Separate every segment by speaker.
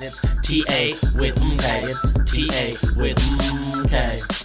Speaker 1: It's TA with MK. It's TA with MK.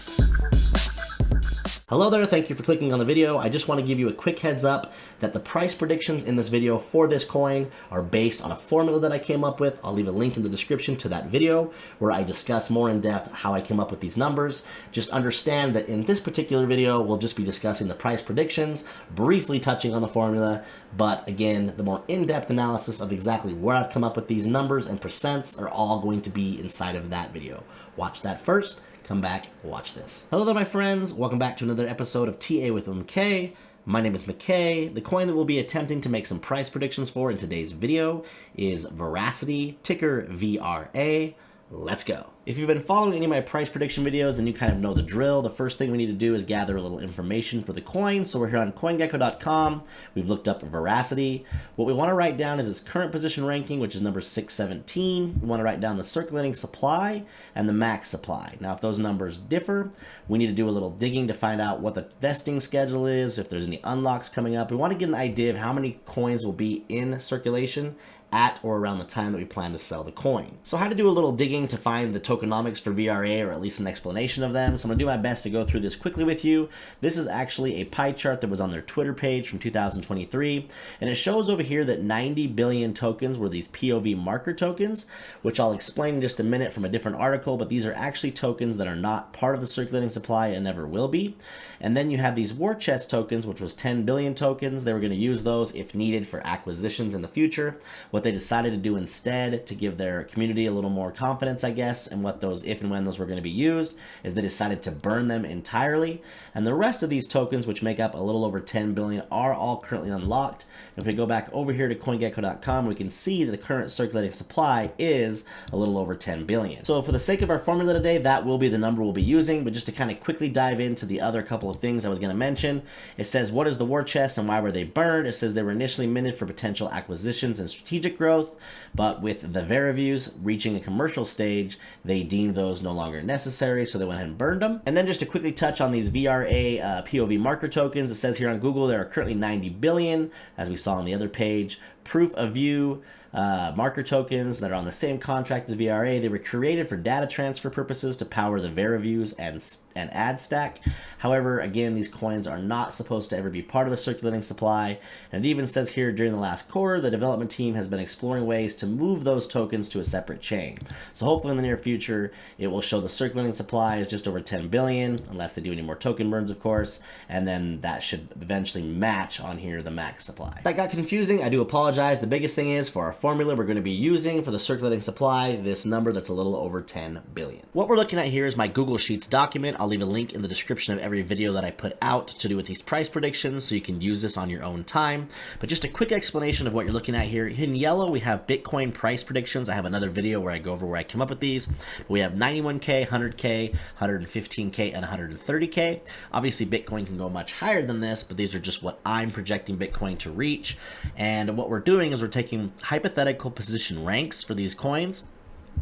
Speaker 1: Hello there, thank you for clicking on the video. I just want to give you a quick heads up that the price predictions in this video for this coin are based on a formula that I came up with. I'll leave a link in the description to that video where I discuss more in depth how I came up with these numbers. Just understand that in this particular video, we'll just be discussing the price predictions, briefly touching on the formula, but again, the more in-depth analysis of exactly where I've come up with these numbers and percents are all going to be inside of that video. Watch that first. Come back, watch this. Hello there, my friends. Welcome back to another episode of TA with MK. My name is McKay. The coin that we'll be attempting to make some price predictions for in today's video is Verasity, ticker VRA. Let's go. If you've been following any of my price prediction videos, then you kind of know the drill. The first thing we need to do is gather a little information for the coin. So we're here on CoinGecko.com. We've looked up Verasity. What we want to write down is its current position ranking, which is number 617. We want to write down the circulating supply and the max supply. Now, if those numbers differ, we need to do a little digging to find out what the vesting schedule is, if there's any unlocks coming up. We want to get an idea of how many coins will be in circulation at or around the time that we plan to sell the coin. So I had to do a little digging to find the tokenomics for VRA, or at least an explanation of them. So I'm gonna do my best to go through this quickly with you. This is actually a pie chart that was on their Twitter page from 2023. And it shows over here that 90 billion tokens were these POV marker tokens, which I'll explain in just a minute from a different article, but these are actually tokens that are not part of the circulating supply and never will be. And then you have these war chest tokens, which was 10 billion tokens. They were gonna use those if needed for acquisitions in the future. What they decided to do instead, to give their community a little more confidence, I guess, and what those, if and when those were going to be used, is they decided to burn them entirely. And the rest of these tokens, which make up a little over 10 billion, are all currently unlocked. If we go back over here to CoinGecko.com, we can see that the current circulating supply is a little over 10 billion. So for the sake of our formula today, that will be the number we'll be using. But just to kind of quickly dive into the other couple of things I was going to mention, it says, what is the war chest and why were they burned? It says they were initially minted for potential acquisitions and strategic growth, but with the VERA reaching a commercial stage, they deemed those no longer necessary, so they went ahead and burned them. And then just to quickly touch on these VRA POV marker tokens, it says here on Google there are currently 90 billion, as we saw on the other page. Proof of view marker tokens that are on the same contract as VRA. They were created for data transfer purposes to power the VERA and ad stack. However, again, these coins are not supposed to ever be part of the circulating supply. And it even says here, during the last quarter, the development team has been exploring ways to move those tokens to a separate chain. So hopefully in the near future, it will show the circulating supply is just over 10 billion, unless they do any more token burns, of course. And then that should eventually match on here the max supply. If that got confusing, I do apologize. The biggest thing is, for our formula, we're going to be using for the circulating supply this number that's a little over 10 billion. What we're looking at here is my Google Sheets document. I'll leave a link in the description of every video that I put out to do with these price predictions, so you can use this on your own time. But just a quick explanation of what you're looking at here. In yellow, we have Bitcoin price predictions. I have another video where I go over where I come up with these. But we have 91K, 100K, 115K, and 130K. Obviously, Bitcoin can go much higher than this, but these are just what I'm projecting Bitcoin to reach. And what we're doing is we're taking hypothetical position ranks for these coins,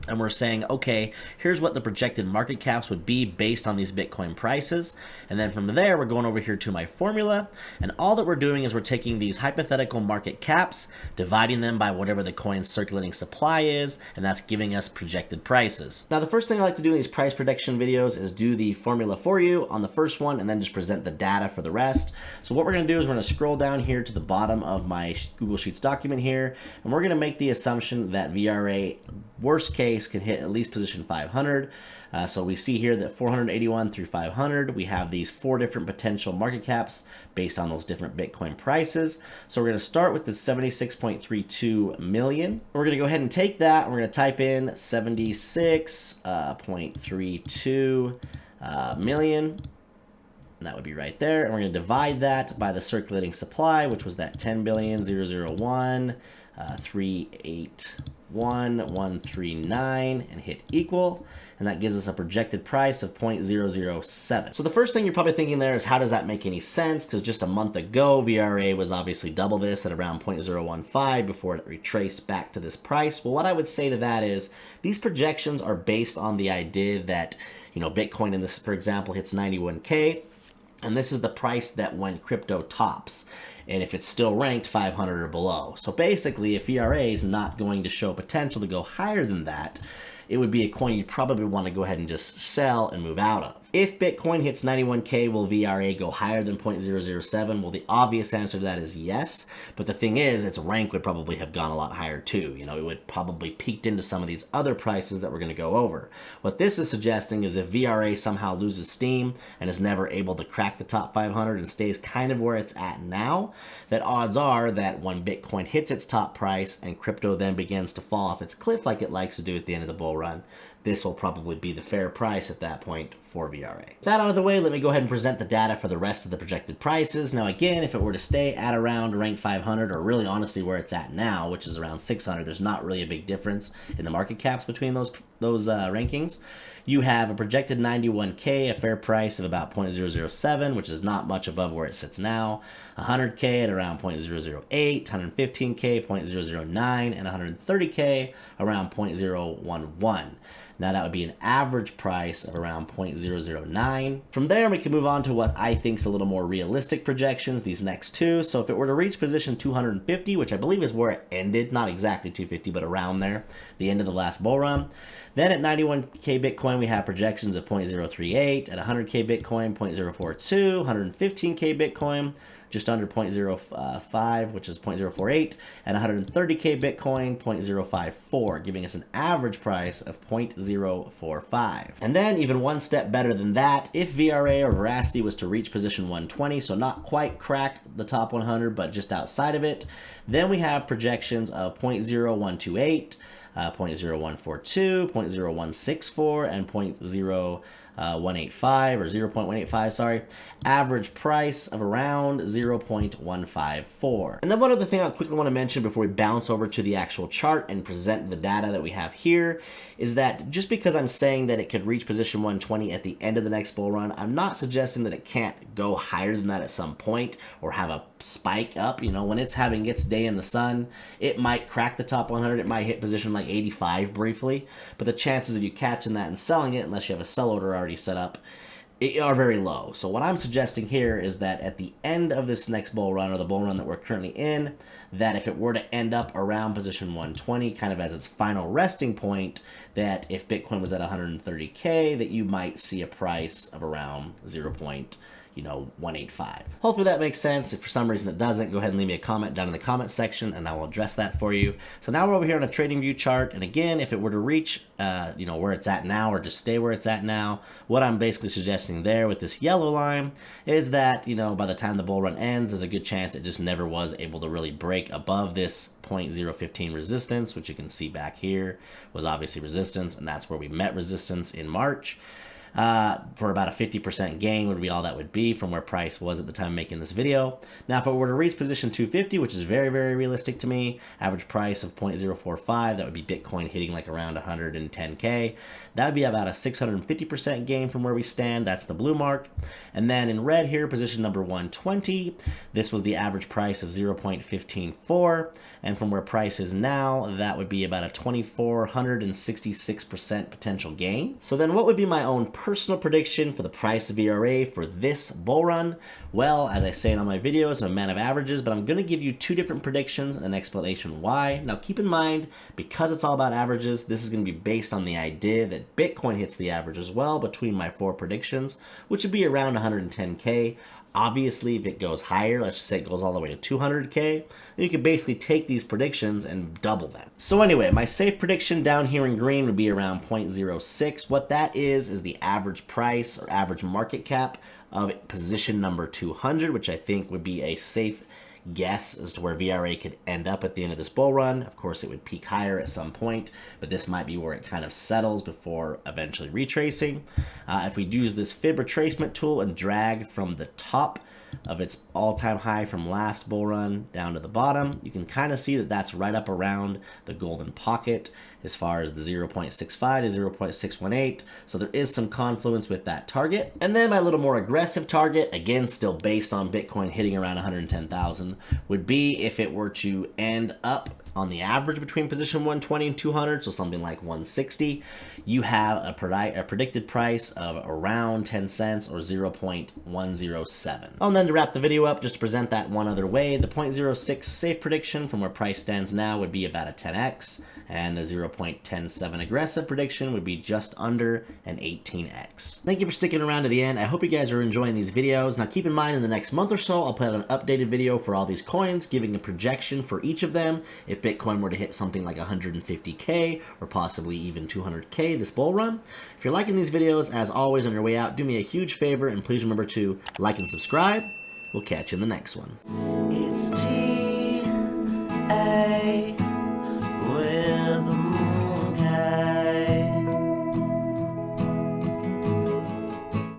Speaker 1: and we're saying, okay, here's what the projected market caps would be based on these Bitcoin prices. And then from there, we're going over here to my formula. And all that we're doing is we're taking these hypothetical market caps, dividing them by whatever the coin's circulating supply is, and that's giving us projected prices. Now, the first thing I like to do in these price prediction videos is do the formula for you on the first one, and then just present the data for the rest. So what we're going to do is we're going to scroll down here to the bottom of my Google Sheets document here, and we're going to make the assumption that VRA, worst case, can hit at least position 500. So we see here that 481 through 500, we have these 4 different potential market caps based on those different Bitcoin prices. So we're going to start with the 76.32 million. We're going to go ahead and take that, and we're going to type in 76.32 million. And that would be right there. And we're going to divide that by the circulating supply, which was that 10,000,001, 381,139, and hit equal. And that gives us a projected price of 0.007. So the first thing you're probably thinking there is, how does that make any sense? Because just a month ago, VRA was obviously double this at around 0.015 before it retraced back to this price. Well, what I would say to that is, these projections are based on the idea that, you know, Bitcoin in this, for example, hits 91K. And this is the price that when crypto tops. and if it's still ranked 500 or below. So basically, if VRA is not going to show potential to go higher than that, it would be a coin you'd probably want to go ahead and just sell and move out of. If Bitcoin hits 91K, will VRA go higher than 0.007? Well, the obvious answer to that is yes, but the thing is, its rank would probably have gone a lot higher too. You know, it would probably peaked into some of these other prices that we're going to go over. What this is suggesting is if VRA somehow loses steam and is never able to crack the top 500 and stays kind of where it's at now, that odds are that when Bitcoin hits its top price and crypto then begins to fall off its cliff like it likes to do at the end of the bull run, this will probably be the fair price at that point for VRA. With that out of the way, let me go ahead and present the data for the rest of the projected prices. Now again, if it were to stay at around rank 500, or really honestly where it's at now, which is around 600, there's not really a big difference in the market caps between those rankings. You have a projected 91K, a fair price of about 0.007, which is not much above where it sits now. 100K at around 0.008, 115K, 0.009, and 130K around 0.011. Now that would be an average price of around 0.009. From there, we can move on to what I think is a little more realistic projections, these next two. So if it were to reach position 250, which I believe is where it ended, not exactly 250, but around there, the end of the last bull run, then at 91K Bitcoin, we have projections of 0.038, at 100K Bitcoin, 0.042, 115K Bitcoin, just under 0.05, which is 0.048, and 130K Bitcoin, 0.054, giving us an average price of 0.045. And then even one step better than that, if VRA or Veracity was to reach position 120, so not quite crack the top 100, but just outside of it, then we have projections of 0.0128, 0.0142, 0.0164, and 0.0185 or 0.185, sorry, average price of around 0.154. And then one other thing I quickly want to mention before we bounce over to the actual chart and present the data that we have here is that just because I'm saying that it could reach position 120 at the end of the next bull run, I'm not suggesting that it can't go higher than that at some point or have a spike up. You know, when it's having its day in the sun, it might crack the top 100, it might hit position like 85 briefly, but the chances of you catching that and selling it, unless you have a sell order already set up, are very low. So what I'm suggesting here is that at the end of this next bull run, or the bull run that we're currently in, that if it were to end up around position 120, kind of as its final resting point, that if Bitcoin was at 130K, that you might see a price of around 0.185. Hopefully that makes sense. If for some reason it doesn't, go ahead and leave me a comment down in the comment section and I will address that for you. So now we're over here on a TradingView chart, and again, if it were to reach where it's at now, or just stay where it's at now, what I'm basically suggesting there with this yellow line is that, by the time the bull run ends, there's a good chance it just never was able to really break above this 0.015 resistance, which you can see back here was obviously resistance, and that's where we met resistance in March. For about a 50% gain would be all that would be from where price was at the time making this video. Now, if it were to reach position 250, which is very, very realistic to me, average price of 0.045, that would be Bitcoin hitting like around 110K. That would be about a 650% gain from where we stand. That's the blue mark. And then in red here, position number 120, this was the average price of 0.154. And from where price is now, that would be about a 2,466% potential gain. So then what would be my own personal prediction for the price of VRA for this bull run? Well, as I say in all my videos, I'm a man of averages, but I'm going to give you two different predictions and an explanation why. Now keep in mind, because it's all about averages, this is going to be based on the idea that Bitcoin hits the average as well between my four predictions, which would be around 110K. Obviously, if it goes higher, let's just say it goes all the way to 200K, then you can basically take these predictions and double them. So anyway, my safe prediction down here in green would be around 0.06. What that is the average price or average market cap of position number 200, which I think would be a safe guess as to where VRA could end up at the end of this bull run. Of course, it would peak higher at some point, but this might be where it kind of settles before eventually retracing. If we use this fib retracement tool and drag from the top of its all-time high from last bull run down to the bottom, you can kind of see that that's right up around the golden pocket. as far as the 0.65 to 0.618. So there is some confluence with that target. And then my little more aggressive target, again, still based on Bitcoin hitting around 110,000, would be if it were to end up on the average between position 120 and 200, so something like 160, you have a predicted price of around 10 cents or 0.107. And then to wrap the video up, just to present that one other way, the 0.06 safe prediction from where price stands now would be about a 10x, and the 0.107 aggressive prediction would be just under an 18x. Thank you for sticking around to the end. I hope you guys are enjoying these videos. Now keep in mind, in the next month or so, I'll put out an updated video for all these coins, giving a projection for each of them if Bitcoin were to hit something like 150K or possibly even 200K this bull run. If you're liking these videos, as always on your way out, do me a huge favor and please remember to like and subscribe. We'll catch you in the next one. It's